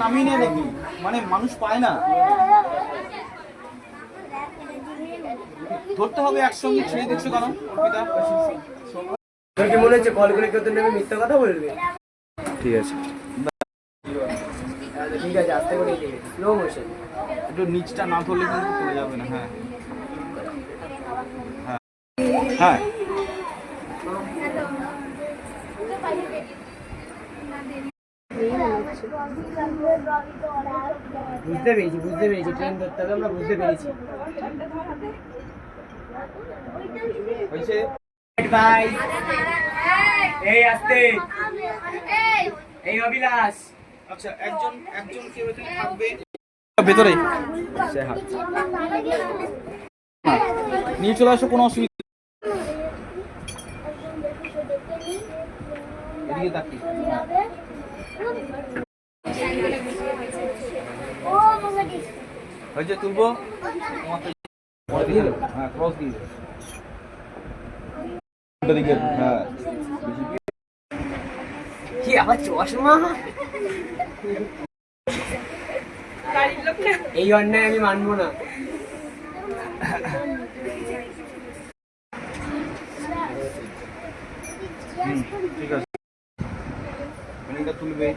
নামিয়ে নিয়ে দেখি মানে মানুষ পায় না, ধরতে হবে একসঙ্গে। ছেড়ে দিচ্ছ কেন অর্পিতা? তোর কি মনে হচ্ছে কল করে কেউ তোর নামে মিথ্যা কথা বলবে? ঠিক আছে ঠিক আছে, আস্তে করে স্লো মোশন। একটু নিচটা না ধরলে কিন্তু চলে যাবে না। হ্যাঁ হ্যাঁ হ্যাঁ বুঝতে পেরেছি ট্রেন ধরতে হবে, আমরা বুঝতে পেরেছি। বাই এই আসতে এই অভিলাষ। আচ্ছা একজন কেউ এখানে থাকবে ভেতরে, নিয়ে চলে আসো, কোনো অসুবিধা। এদিকে তাকিয়ে হয়েছে, তুলবো। হ্যাঁ ক্রস দিয়ে দিকে। হ্যাঁ কি আবার চশমা? এই অন্যায় আমি মানবো না। ঠিক আছে, এটা তুলবে।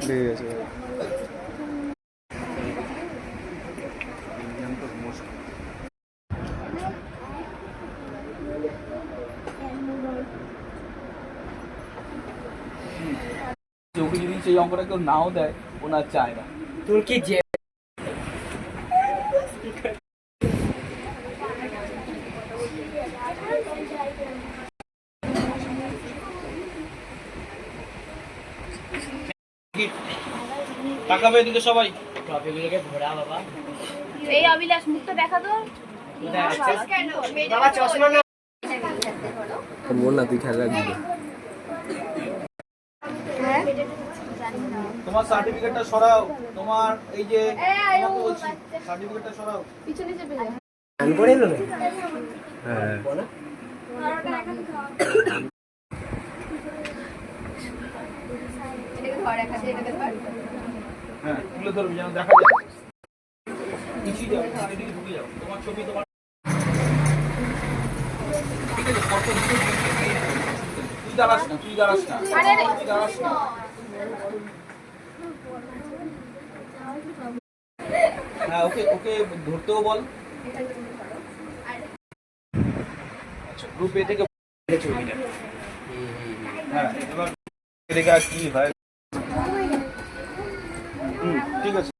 ঠিক আছে ওকে যদি সেই অঙ্কটা কেউ নাও দেয়, ওনার চায় না। তোর কি যে তাকাবে এদিকে সবাই। টপিকগুলোকে ঘোরা বাবা। এই অভিলাষ মুখটা দেখা তো। বাবা চশমা না বল না, তুই খেলা দিবি। তোমার সার্টিফিকেটটা সরাও, তোমার এই যে তোমাকে বলছি সার্টিফিকেটটা সরাও। পিছনে চেপে যা। গান করে এলো না? হ্যাঁ হ্যাঁ তুলে ধরবি যেন দেখা যায়। পিছিয়ে যাও, এদিকে ঢুকে যাও, তোমার ছবি তোমার। ঠিক আছে, ফটো তুই দাঁড়াস না, তুই দাঁড়াস না। হ্যাঁ ওকে ধরতেও বল। আচ্ছা গ্রুপ এ থেকে ছবিটা। হ্যাঁ এবার দেখা কি ভাই। ঠিক আছে।